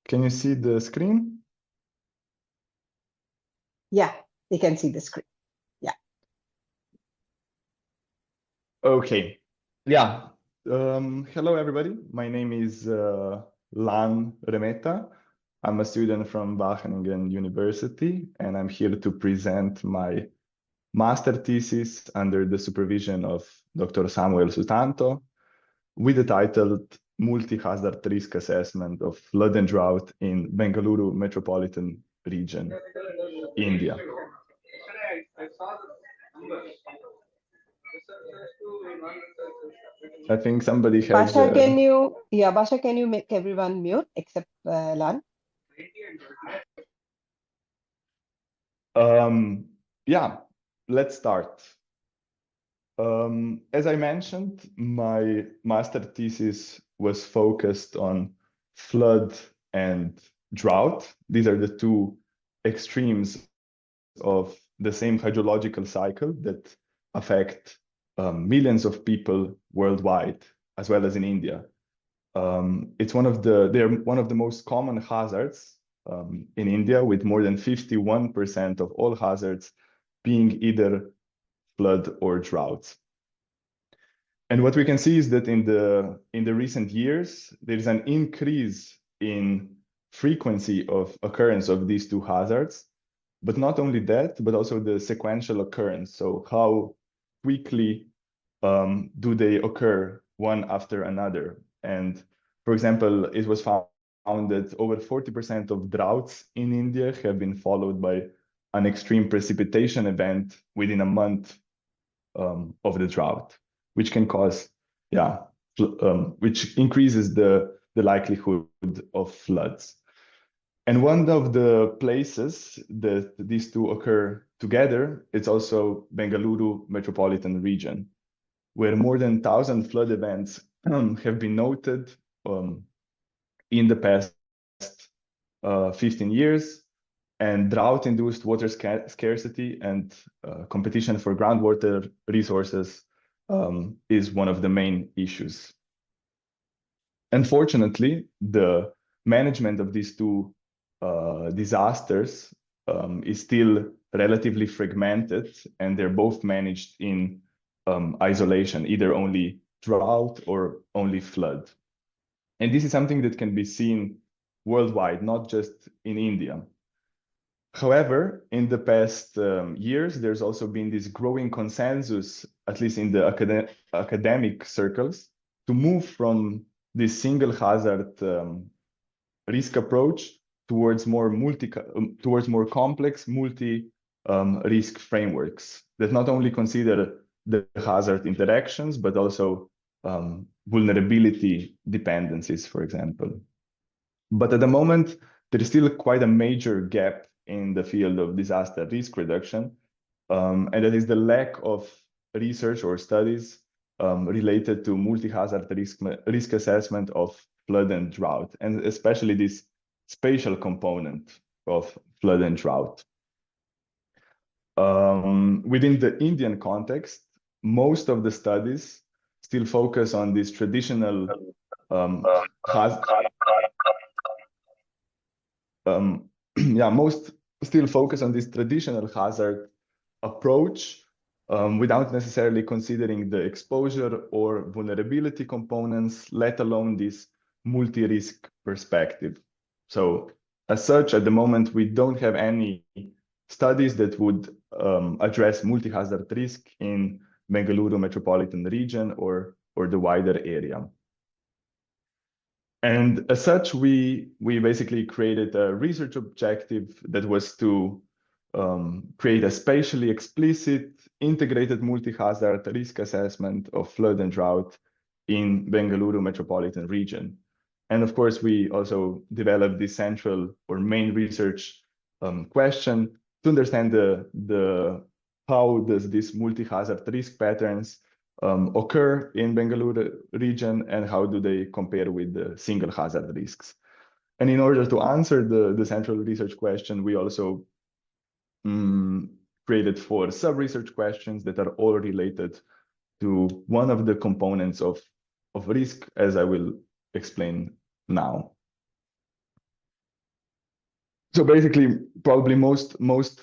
Can you see the screen? Yeah, you can see the screen. Yeah. Okay. Yeah. Hello, everybody. My name is Lan Remeta. I'm a student from Wageningen University, and I'm here to present my master thesis under the supervision of Dr. Samuel Sutanto with the title Multi-Hazard Risk Assessment of Flood and Drought in Bengaluru Metropolitan Region, India. I think somebody has... Basha, Basha, can you make everyone mute except Lan? Yeah, let's start. As I mentioned, my master thesis was focused on flood and drought. These are the two extremes of the same hydrological cycle that affect millions of people worldwide, as well as in India. They're one of the most common hazards in India, with more than 51% of all hazards being either flood or drought. And what we can see is that in the recent years, there's an increase in frequency of occurrence of these two hazards, but not only that, but also the sequential occurrence. So how quickly do they occur one after another? And for example, it was found that over 40% of droughts in India have been followed by an extreme precipitation event within a month of the drought, which can cause, which increases the likelihood of floods. And one of the places that these two occur together, it's also Bengaluru metropolitan region, where more than 1,000 flood events have been noted in the past 15 years. And drought-induced water scarcity and competition for groundwater resources is one of the main issues. Unfortunately, the management of these two disasters is still relatively fragmented, and they're both managed in isolation, either only drought or only flood. And this is something that can be seen worldwide, not just in India. However, in the past years, there's also been this growing consensus, at least in the academic circles, to move from this single hazard risk approach towards more complex multi-risk frameworks that not only consider the hazard interactions, but also vulnerability dependencies, for example. But at the moment, there is still quite a major gap in the field of disaster risk reduction, and that is the lack of research or studies related to multi-hazard risk assessment of flood and drought, and especially this spatial component of flood and drought. Within the Indian context, most of the studies still focus on this traditional most still focus on this traditional hazard approach without necessarily considering the exposure or vulnerability components, let alone this multi-risk perspective. So as such, at the moment, we don't have any studies that would address multi-hazard risk in Bengaluru metropolitan region or the wider area. And as such, we basically created a research objective that was to create a spatially explicit, integrated multi-hazard risk assessment of flood and drought in Bengaluru metropolitan region. And of course, we also developed this central or main research question to understand how does this multi-hazard risk patterns occur in Bengaluru region, and how do they compare with the single hazard risks. And in order to answer the central research question, we also created 4 sub-research questions that are all related to one of the components of risk, as I will explain now. So basically, probably most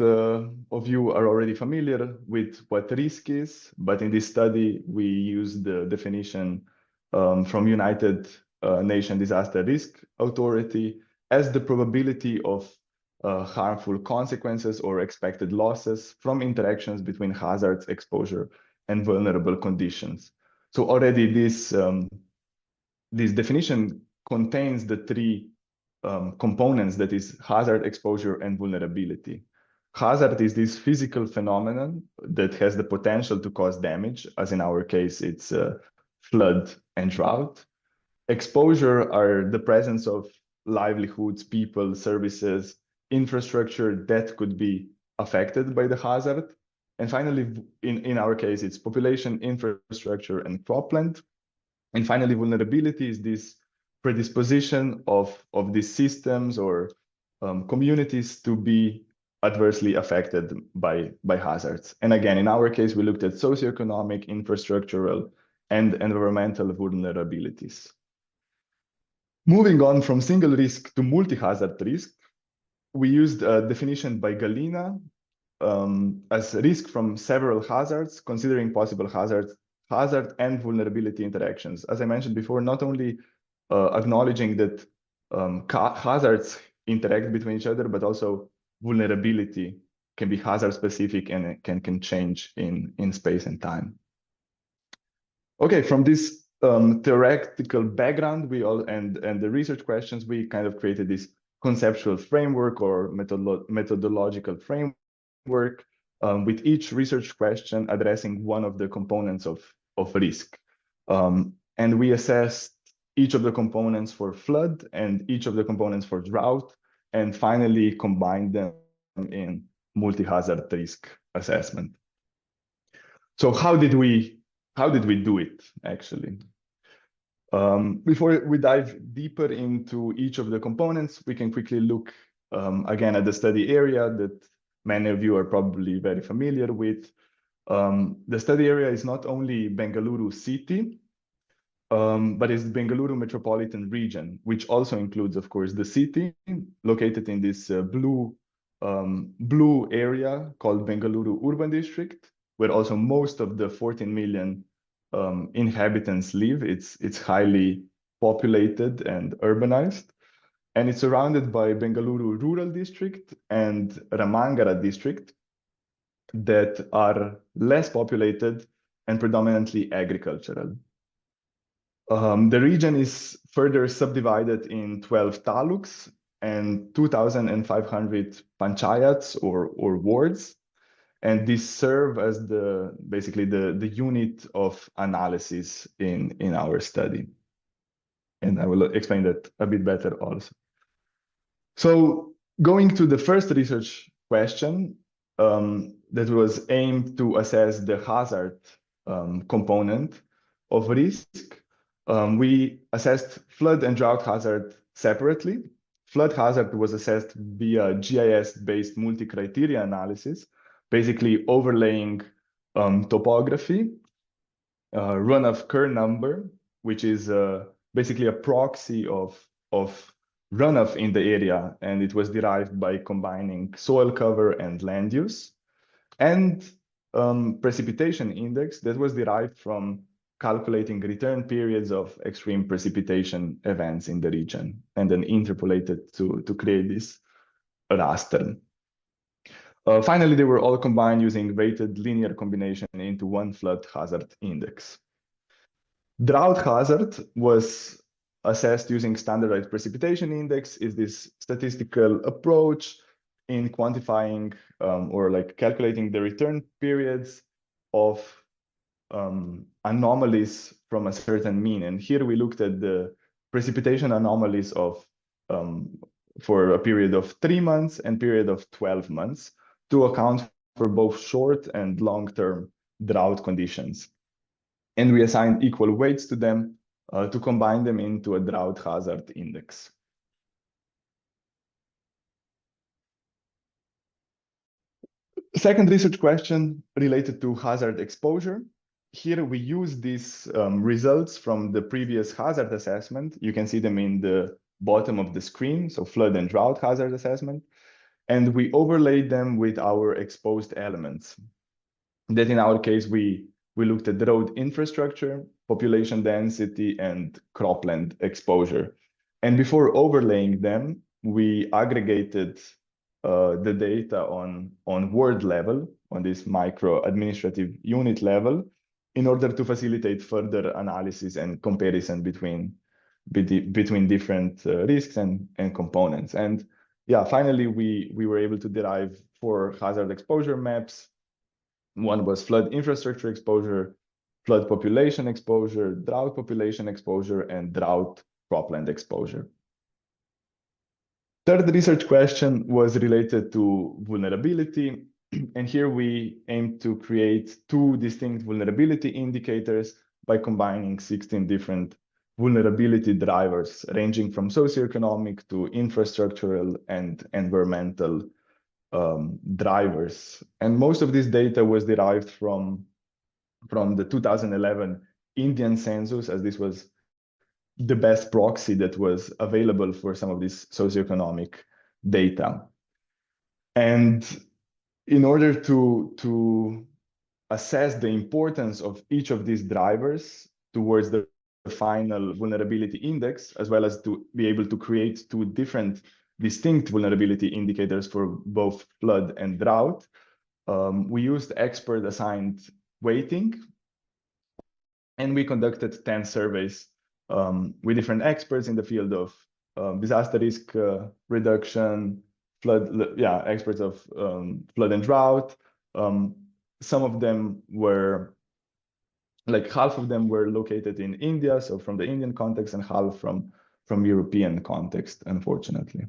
of you are already familiar with what risk is, but in this study, we use the definition from United Nations Disaster Risk Authority as the probability of harmful consequences or expected losses from interactions between hazards, exposure, and vulnerable conditions. So already this definition contains the three components, that is hazard, exposure, and vulnerability. Hazard is this physical phenomenon that has the potential to cause damage, as in our case, it's flood and drought. Exposure are the presence of livelihoods, people, services, infrastructure that could be affected by the hazard. And finally, in our case, it's population, infrastructure, and cropland. And finally, vulnerability is this predisposition of these systems or communities to be adversely affected by hazards. And again, in our case, we looked at socioeconomic, infrastructural, and environmental vulnerabilities. Moving on from single risk to multi-hazard risk, we used a definition by Galina as risk from several hazards, considering possible hazard and vulnerability interactions. As I mentioned before, not only acknowledging that hazards interact between each other, but also vulnerability can be hazard specific and it can change in space and time. Okay, from this theoretical background, and the research questions, we kind of created this conceptual framework or methodological framework with each research question addressing one of the components of risk. And we assessed each of the components for flood and each of the components for drought, and finally combined them in multi-hazard risk assessment. So how did we do it, actually? Before we dive deeper into each of the components, we can quickly look again at the study area that many of you are probably very familiar with. The study area is not only Bengaluru city, but it's the Bengaluru metropolitan region, which also includes, of course, the city located in this blue area called Bengaluru urban district, where also most of the 14 million inhabitants live. It's highly populated and urbanized. And it's surrounded by Bengaluru rural district and Ramangara district that are less populated and predominantly agricultural. The region is further subdivided in 12 taluks and 2,500 panchayats or wards. And these serve as basically the unit of analysis in our study. And I will explain that a bit better also. So going to the first research question that was aimed to assess the hazard component of risk, we assessed flood and drought hazard separately. Flood hazard was assessed via GIS-based multi-criteria analysis, basically overlaying topography, runoff curve number, which is basically a proxy of runoff in the area, and it was derived by combining soil cover and land use, and precipitation index that was derived from calculating return periods of extreme precipitation events in the region, and then interpolated to create this raster. Finally, they were all combined using weighted linear combination into one flood hazard index. Drought hazard was assessed using standardized precipitation index. Is this statistical approach in quantifying or like calculating the return periods of anomalies from a certain mean. And here we looked at the precipitation anomalies of for a period of 3 months and period of 12 months to account for both short and long-term drought conditions. And we assigned equal weights to them to combine them into a drought hazard index. Second research question related to hazard exposure. Here we use these results from the previous hazard assessment. You can see them in the bottom of the screen, so flood and drought hazard assessment, and we overlaid them with our exposed elements. That in our case, we looked at the road infrastructure, population density, and cropland exposure. And before overlaying them, we aggregated the data on ward level, on this micro administrative unit level, in order to facilitate further analysis and comparison between different risks and components. And yeah, finally, we were able to derive 4 hazard exposure maps. One was flood infrastructure exposure, flood population exposure, drought population exposure, and drought cropland exposure. Third research question was related to vulnerability. And here we aim to create 2 distinct vulnerability indicators by combining 16 different vulnerability drivers, ranging from socioeconomic to infrastructural and environmental drivers. And most of this data was derived from the 2011 Indian census, as this was the best proxy that was available for some of this socioeconomic data. And in order to assess the importance of each of these drivers towards the final vulnerability index, as well as to be able to create 2 different distinct vulnerability indicators for both flood and drought, we used expert assigned weighting, and we conducted 10 surveys with different experts in the field of disaster risk reduction, experts of flood and drought. Some of them were, like half of them were located in India, so from the Indian context, and half from European context, unfortunately.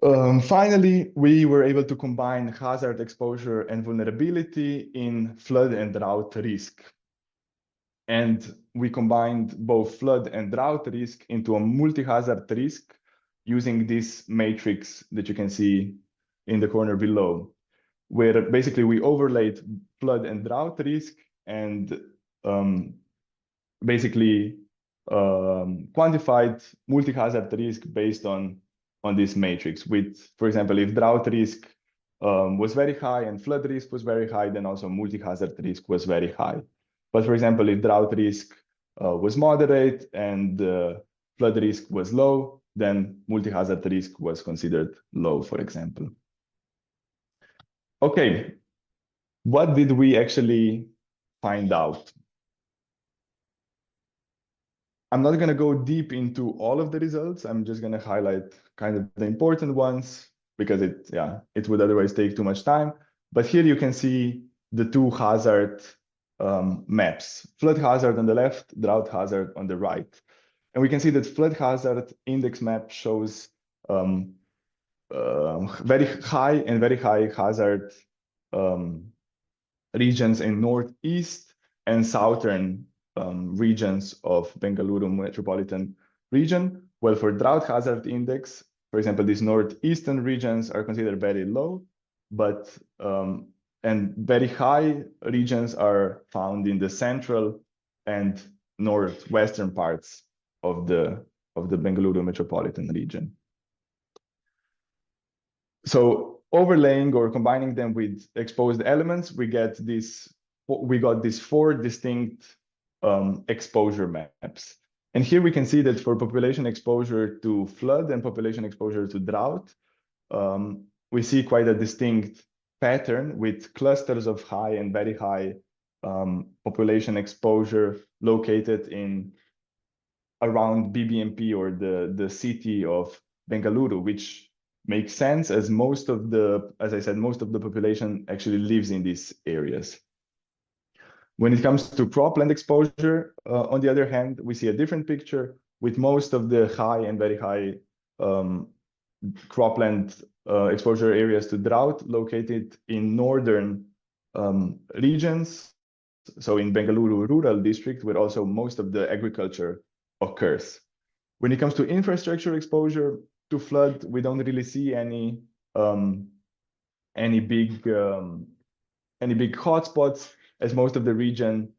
Finally, we were able to combine hazard exposure and vulnerability in flood and drought risk. And we combined both flood and drought risk into a multi-hazard risk using this matrix that you can see in the corner below, where basically we overlaid flood and drought risk and basically quantified multi-hazard risk based on this matrix with, for example, if drought risk was very high and flood risk was very high, then also multi-hazard risk was very high. But for example, if drought risk was moderate and flood risk was low, then multi-hazard risk was considered low, for example. Okay, what did we actually find out? I'm not going to go deep into all of the results. I'm just going to highlight kind of the important ones because it would otherwise take too much time. But here you can see the 2 hazard maps, flood hazard on the left, drought hazard on the right. And we can see that flood hazard index map shows very high and very high hazard regions in northeast and southern regions of Bengaluru metropolitan region. Well, for drought hazard index, for example, these northeastern regions are considered very low, but and very high regions are found in the central and northwestern parts of the Bengaluru metropolitan region. So overlaying or combining them with exposed elements, we got these 4 distinct exposure maps. And here we can see that for population exposure to flood and population exposure to drought, we see quite a distinct pattern with clusters of high and very high population exposure located in around BBMP or the city of Bengaluru, which makes sense as most of the, as I said, most of the population actually lives in these areas. When it comes to cropland exposure, on the other hand, we see a different picture with most of the high and very high cropland exposure areas to drought located in northern regions. So in Bengaluru rural district, where also most of the agriculture occurs. When it comes to infrastructure exposure to flood, we don't really see any big hotspots, as most of the region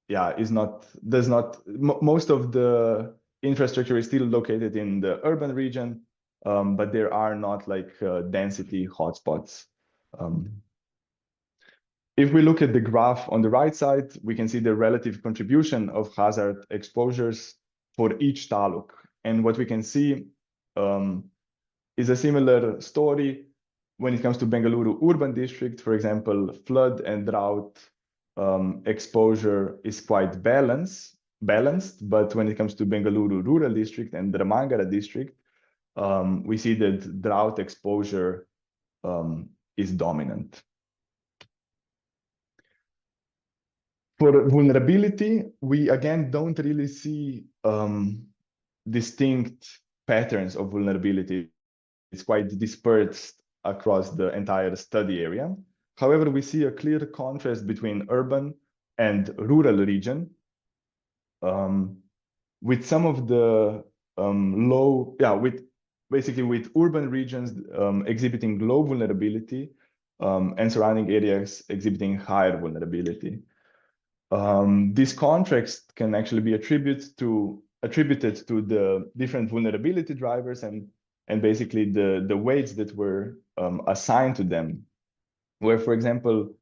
most of the infrastructure is still located in the urban region, but there are not like density hotspots. If we look at the graph on the right side, we can see the relative contribution of hazard exposures for each taluk. And what we can see is a similar story when it comes to Bengaluru urban district. For example, flood and drought exposure is quite balanced, but when it comes to Bengaluru rural district and Dramangala district, we see that drought exposure is dominant. For vulnerability, we again don't really see distinct patterns of vulnerability. It's quite dispersed across the entire study area. However, we see a clear contrast between urban and rural region, with some of the with urban regions exhibiting low vulnerability and surrounding areas exhibiting higher vulnerability. This contrast can actually be attributed to the different vulnerability drivers and basically the weights that were assigned to them. Where, for example,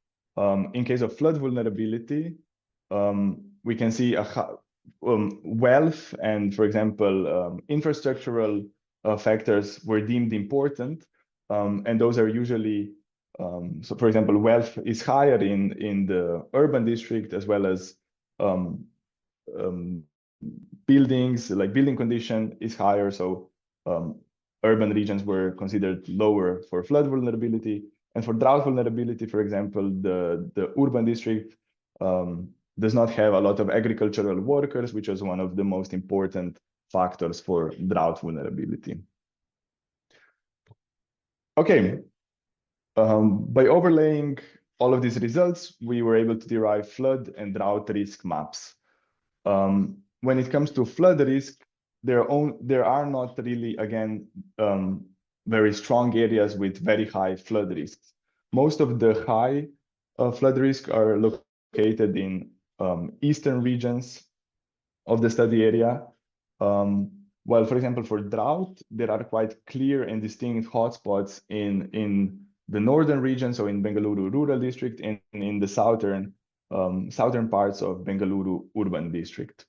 in case of flood vulnerability, we can see wealth and, for example, infrastructural factors were deemed important, and those are usually so, for example, wealth is higher in the urban district, as well as buildings, like building condition is higher. So urban regions were considered lower for flood vulnerability. And for drought vulnerability, for example, the urban district does not have a lot of agricultural workers, which is one of the most important factors for drought vulnerability. Okay. By overlaying all of these results, we were able to derive flood and drought risk maps. When it comes to flood risk, there are not really, again, very strong areas with very high flood risks. Most of the high flood risk are located in eastern regions of the study area. While, for example, for drought, there are quite clear and distinct hotspots in the northern region, so in Bengaluru rural district, and in the southern parts of Bengaluru urban district.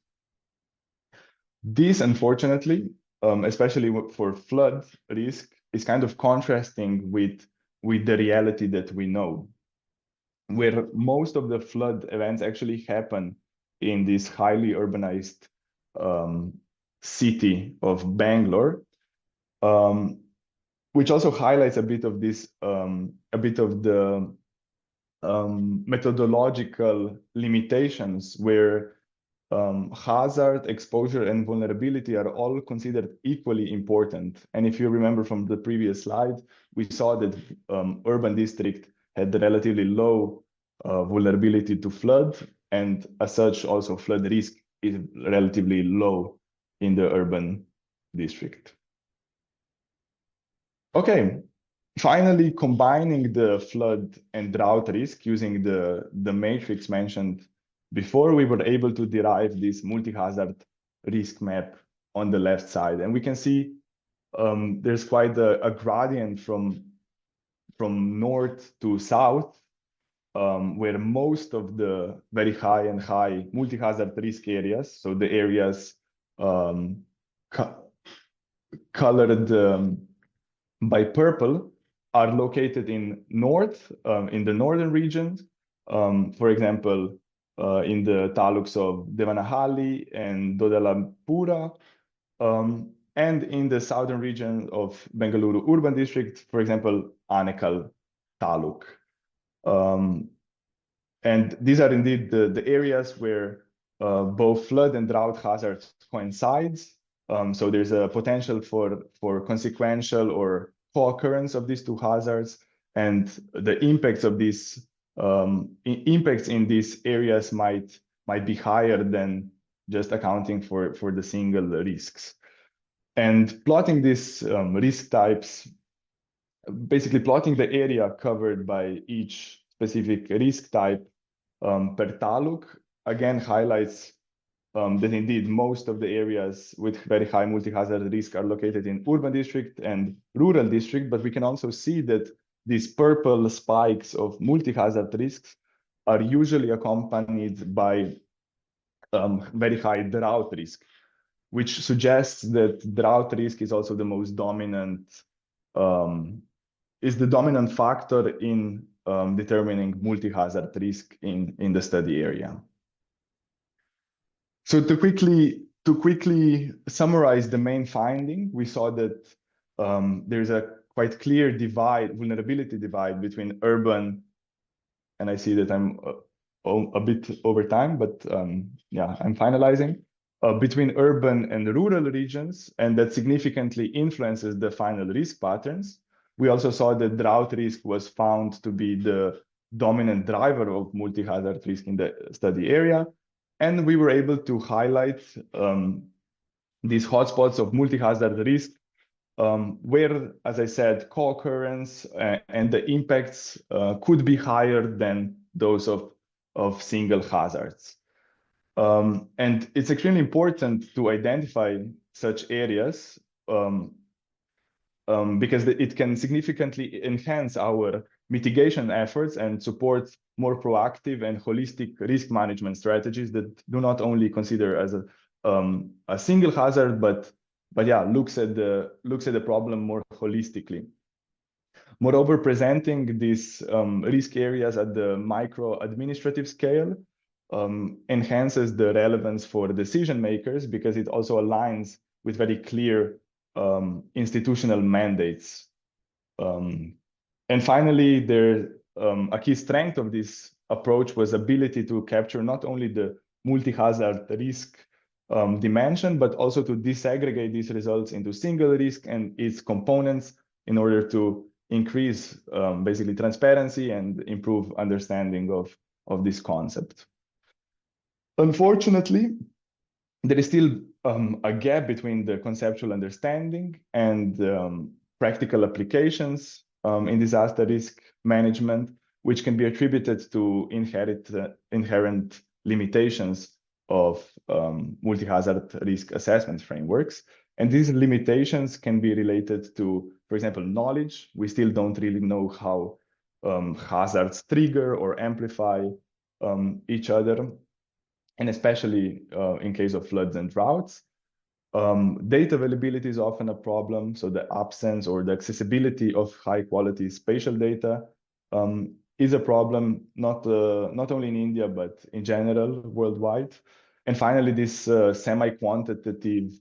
This, unfortunately, especially for flood risk, is kind of contrasting with the reality that we know, where most of the flood events actually happen in this highly urbanized city of Bangalore, which also highlights a bit of this, the methodological limitations, where hazard, exposure, and vulnerability are all considered equally important. And if you remember from the previous slide, we saw that urban district had relatively low vulnerability to flood, and as such, also flood risk is relatively low in the urban district. Okay, finally, combining the flood and drought risk using the matrix mentioned before, we were able to derive this multi-hazard risk map on the left side. And we can see there's quite a gradient from north to south, where most of the very high and high multi-hazard risk areas, so the areas colored by purple, are located in in the northern regions. For example, in the taluks of Devanahalli and Dodalapura, and in the southern region of Bengaluru urban district, for example, Anekal taluk. And these are indeed the areas where both flood and drought hazards coincides. So there's a potential for consequential or co-occurrence of these two hazards, and the impacts of these impacts in these areas might be higher than just accounting for the single risks. And plotting these risk types, basically plotting the area covered by each specific risk type per taluk, again highlights that indeed most of the areas with very high multi-hazard risk are located in urban district and rural district, but we can also see that these purple spikes of multi-hazard risks are usually accompanied by very high drought risk, which suggests that drought risk is also the most dominant, is the dominant factor in determining multi-hazard risk in the study area. So to quickly summarize the main finding, we saw that there's a quite clear vulnerability divide between urban, and I see that I'm a bit over time, but yeah, I'm finalizing, between urban and rural regions, and that significantly influences the final risk patterns. We also saw that drought risk was found to be the dominant driver of multi-hazard risk in the study area. And we were able to highlight these hotspots of multi-hazard risk, where, as I said, co-occurrence and the impacts could be higher than those of single hazards. And it's extremely important to identify such areas because it can significantly enhance our mitigation efforts and support more proactive and holistic risk management strategies that do not only consider as a single hazard, but yeah, looks at the problem more holistically. Moreover, presenting these risk areas at the micro administrative scale enhances the relevance for decision makers because it also aligns with very clear institutional mandates. And finally, a key strength of this approach was ability to capture not only the multi-hazard risk dimension, but also to disaggregate these results into single risk and its components in order to increase basically transparency and improve understanding of this concept. Unfortunately, there is still a gap between the conceptual understanding and practical applications in disaster risk management, which can be attributed to inherent limitations of multi-hazard risk assessment frameworks. And these limitations can be related to, for example, knowledge. We still don't really know how hazards trigger or amplify each other, and especially in case of floods and droughts. Data availability is often a problem. So the absence or the accessibility of high quality spatial data is a problem, not only in India, but in general worldwide. And finally, this semi-quantitative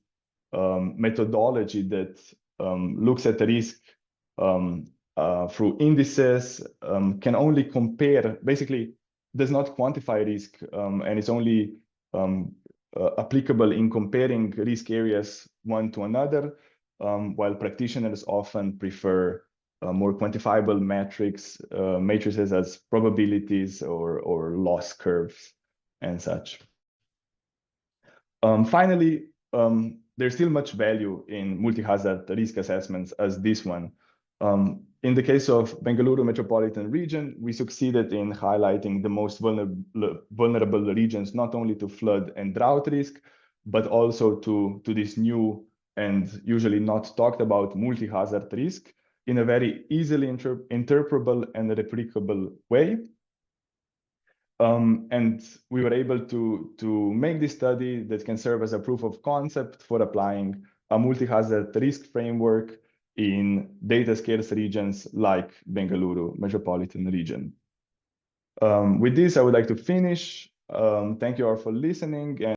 methodology that looks at the risk through indices can only compare, basically does not quantify risk, and it's only applicable in comparing risk areas one to another, while practitioners often prefer more quantifiable matrices as probabilities or loss curves and such. Finally, there's still much value in multi-hazard risk assessments as this one. In the case of Bengaluru metropolitan region, we succeeded in highlighting the most vulnerable regions, not only to flood and drought risk, but also to this new and usually not talked about multi-hazard risk in a very easily interpretable and replicable way. And we were able to make this study that can serve as a proof of concept for applying a multi-hazard risk framework in data scarce regions like Bengaluru metropolitan region. With this, I would like to finish. Thank you all for listening.